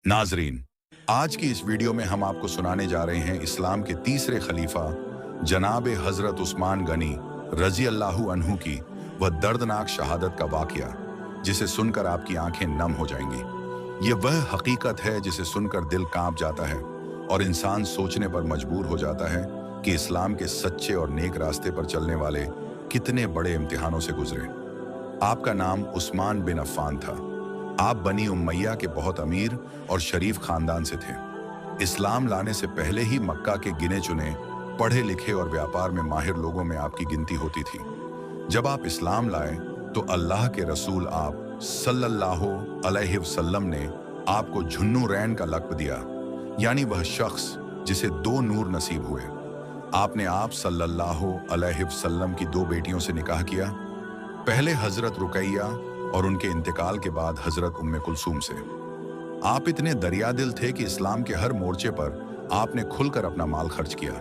नाजरीन, आज की इस वीडियो में हम आपको सुनाने जा रहे हैं इस्लाम के तीसरे खलीफा जनाब हजरत उस्मान गनी रजी अल्लाहु अन्हु की वह दर्दनाक शहादत का वाकया जिसे सुनकर आपकी आंखें नम हो जाएंगी। ये वह हकीकत है जिसे सुनकर दिल कांप जाता है और इंसान सोचने पर मजबूर हो जाता है कि इस्लाम के सच्चे और नेक रास्ते पर चलने वाले कितने बड़े इम्तिहानों से गुजरे। आपका नाम उस्मान बिन अफ़्फ़ान था। आप बनी उमैया के बहुत अमीर और शरीफ खानदान से थे। इस्लाम लाने से पहले ही मक्का के गिने चुने पढ़े लिखे और व्यापार में माहिर लोगों में आपकी गिनती होती थी। जब आप इस्लाम लाए तो अल्लाह के रसूल आप सल्लल्लाहु अलैहि वसल्लम ने आपको झुन्नूरैन का लक़्ब दिया, यानी वह शख्स जिसे दो नूर नसीब हुए। आपने आप सल्लल्लाहु अलैहि वसल्लम की दो बेटियों से निकाह किया, पहले हजरत रुकैया और उनके इंतकाल के बाद हजरत उम्मे कुलसूम से। आप इतने दरियादिल थे कि इस्लाम के हर मोर्चे पर आपने खुलकर अपना माल खर्च किया।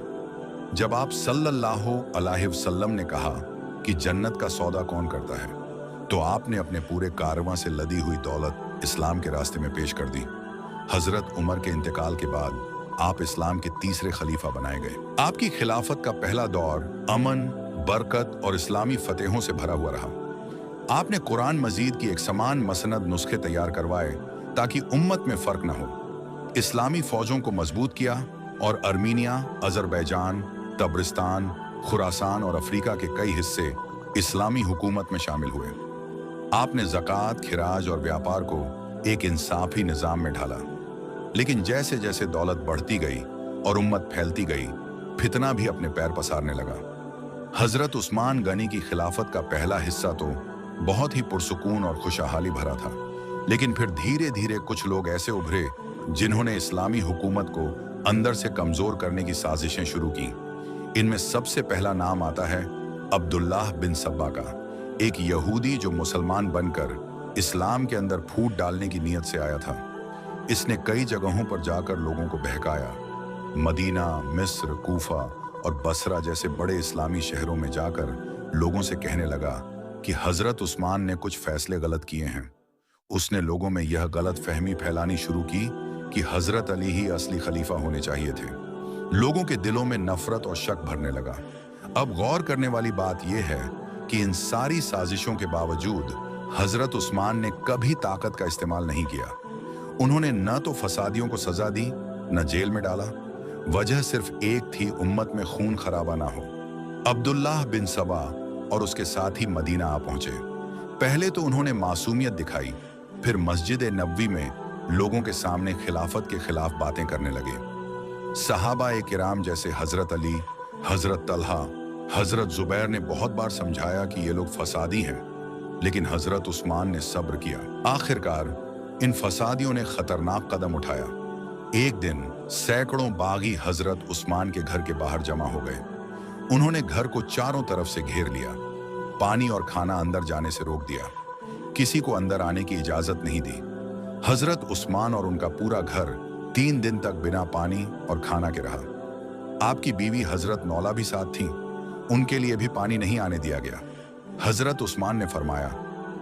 जब आप सल्लल्लाहु अलैहि वसल्लम ने कहा कि जन्नत का सौदा कौन करता है, तो आपने अपने पूरे कारवां से लदी हुई दौलत इस्लाम के रास्ते में पेश कर दी। हजरत उमर के इंतकाल के बाद आप इस्लाम के तीसरे खलीफा बनाए गए। आपकी खिलाफत का पहला दौर अमन, बरकत और इस्लामी फतेहों से भरा हुआ रहा। आपने कुरान मजीद की एक समान मसनद नुस्खे तैयार करवाए ताकि उम्मत में फर्क न हो। इस्लामी फौजों को मजबूत किया और अर्मीनिया, अजरबैजान, तब्रिस्तान, खुरासान और अफ्रीका के कई हिस्से इस्लामी हुकूमत में शामिल हुए। आपने ज़कात, खिराज और व्यापार को एक इंसाफी निज़ाम में ढाला। लेकिन जैसे जैसे दौलत बढ़ती गई और उम्मत फैलती गई, फितना भी अपने पैर पसारने लगा। हजरत उस्मान गनी की खिलाफत का पहला हिस्सा तो बहुत ही पुरसुकून और खुशहाली भरा था, लेकिन फिर धीरे धीरे कुछ लोग ऐसे उभरे जिन्होंने इस्लामी हुकूमत को अंदर से कमजोर करने की साजिशें शुरू की। इनमें सबसे पहला नाम आता है अब्दुल्लाह बिन सब्बा का, एक यहूदी जो मुसलमान बनकर इस्लाम के अंदर फूट डालने की नीयत से आया था। इसने कई जगहों पर जाकर लोगों को बहकाया। मदीना, मिस्र, कूफा और बसरा जैसे बड़े इस्लामी शहरों में जाकर लोगों से कहने लगा कि हजरत उस्मान ने कुछ फैसले गलत किए हैं। उसने लोगों में यह गलत फहमी फैलानी शुरू की कि हजरत अली ही असली खलीफा होने चाहिए थे। लोगों के दिलों में नफरत और शक भरने लगा। अब गौर करने वाली बात यह है कि इन सारी साजिशों के बावजूद हजरत उस्मान ने कभी ताकत का इस्तेमाल नहीं किया। उन्होंने न तो फसादियों को सजा दी, न जेल में डाला। वजह सिर्फ एक थी, उम्मत में खून खराबा ना हो। अब्दुल्लाह बिन सबा और उसके साथी मदीना आ पहुंचे। पहले तो उन्होंने मासूमियत दिखाई, फिर मस्जिद नबवी में लोगों के सामने खिलाफत के खिलाफ बातें करने लगे। सहाबा-ए किराम जैसे हजरत अली, हजरत तलहा, हजरत जुबैर ने बहुत बार समझाया कि ये लोग फसादी हैं, लेकिन हजरत उस्मान ने सब्र किया। आखिरकार इन फसादियों ने खतरनाक कदम उठाया। एक दिन सैकड़ों बागी हजरत उस्मान के घर के बाहर जमा हो गए। उन्होंने घर को चारों तरफ से घेर लिया, पानी और खाना अंदर जाने से रोक दिया, किसी को अंदर आने की इजाजत नहीं दी। हजरत उस्मान और उनका पूरा घर 3 दिन तक बिना पानी और खाना के रहा। आपकी बीवी हजरत नौला भी साथ थी, उनके लिए भी पानी नहीं आने दिया गया। हजरत उस्मान ने फरमाया,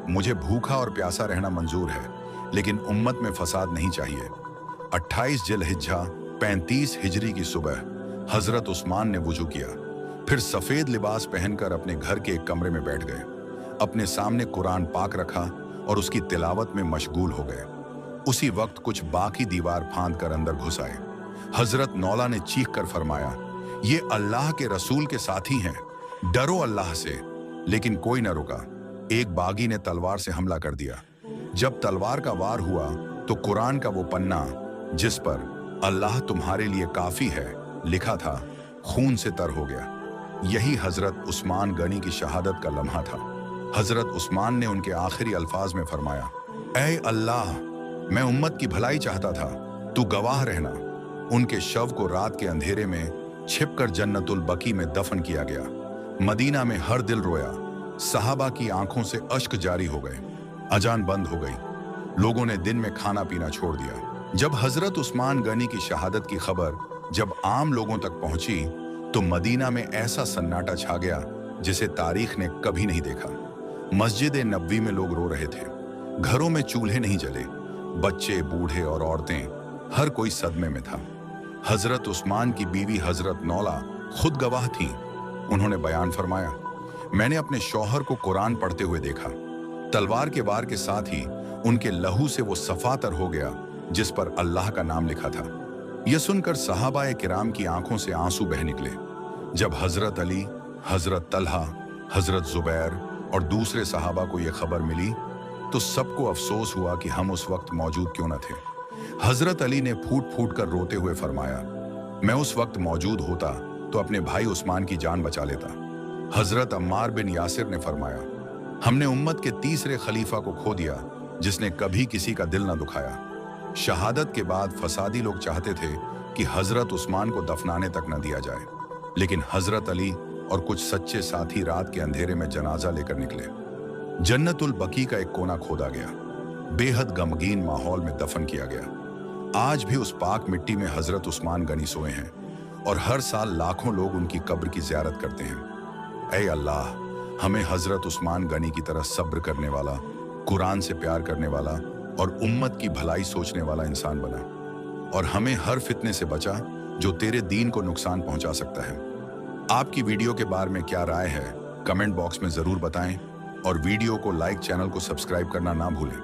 मुझे भूखा और प्यासा रहना मंजूर है, लेकिन उम्मत में फसाद नहीं चाहिए। 28 जिलहिज्जा 35 हिजरी की सुबह हजरत उस्मान ने वुजू किया, फिर सफेद लिबास पहनकर अपने घर के एक कमरे में बैठ गए। अपने सामने कुरान पाक रखा और उसकी तिलावत में मशगूल हो गए। उसी वक्त कुछ बाकी दीवार फांद कर अंदर घुस आए। हजरत नौला ने चीख कर फरमाया, ये अल्लाह के रसूल के साथी हैं, डरो अल्लाह से। लेकिन कोई न रुका। एक बागी ने तलवार से हमला कर दिया। जब तलवार का वार हुआ तो कुरान का वो पन्ना जिस पर अल्लाह तुम्हारे लिए काफी है लिखा था, खून से तर हो गया। यही हजरत उस्मान गनी की शहादत का लम्हा था। हजरत उस्मान ने उनके आखिरी अल्फाज में फरमाया, ऐ अल्लाह, मैं उम्मत की भलाई चाहता था, तू गवाह रहना। उनके शव को रात के अंधेरे में छिपकर जन्नतुल बकी में दफन किया गया। मदीना में हर दिल रोया। सहाबा की आंखों से अश्क जारी हो गए। अजान बंद हो गई। लोगों ने दिन में खाना पीना छोड़ दिया। जब हजरत उस्मान गनी की शहादत की खबर जब आम लोगों तक पहुंची तो मदीना में ऐसा सन्नाटा छा गया जिसे तारीख ने कभी नहीं देखा। मस्जिद नबवी में लोग रो रहे थे, घरों में चूल्हे नहीं जले, बच्चे, बूढ़े और औरतें, हर कोई सदमे में था। हजरत उस्मान की बीवी हजरत नौला खुद गवाह थीं। उन्होंने बयान फरमाया, मैंने अपने शौहर को कुरान पढ़ते हुए देखा। तलवार के वार के साथ ही उनके लहू से वो सफातर हो गया जिस पर अल्लाह का नाम लिखा था। यह सुनकर सहाबाए किराम की आंखों से आंसू बह निकले। जब हजरत अली, हजरत तलहा, हजरत जुबैर और दूसरे सहाबा को यह खबर मिली तो सबको अफसोस हुआ कि हम उस वक्त मौजूद क्यों न थे। हजरत अली ने फूट फूट कर रोते हुए फरमाया, मैं उस वक्त मौजूद होता तो अपने भाई उस्मान की जान बचा लेता। हजरत अम्मार बिन यासिर ने फरमाया, हमने उम्मत के तीसरे खलीफा को खो दिया जिसने कभी किसी का दिल न दुखाया। शहादत के बाद फसादी लोग चाहते थे कि हजरत उस्मान को दफनाने तक न दिया जाए, लेकिन हजरत अली और कुछ सच्चे साथी रात के अंधेरे में जनाजा लेकर निकले। जन्नतुल बकी का एक कोना खोदा गया, बेहद गमगीन माहौल में दफन किया गया। आज भी उस पाक मिट्टी में हजरत उस्मान गनी सोए हैं और हर साल लाखों लोग उनकी कब्र की ज़ियारत करते हैं। ऐ अल्लाह, हमें हजरत उस्मान गनी की तरह सब्र करने वाला, कुरान से प्यार करने वाला और उम्मत की भलाई सोचने वाला इंसान बना, और हमें हर फितने से बचा जो तेरे दीन को नुकसान पहुंचा सकता है। आपकी वीडियो के बारे में क्या राय है, कमेंट बॉक्स में जरूर बताएं और वीडियो को लाइक, चैनल को सब्सक्राइब करना ना भूलें।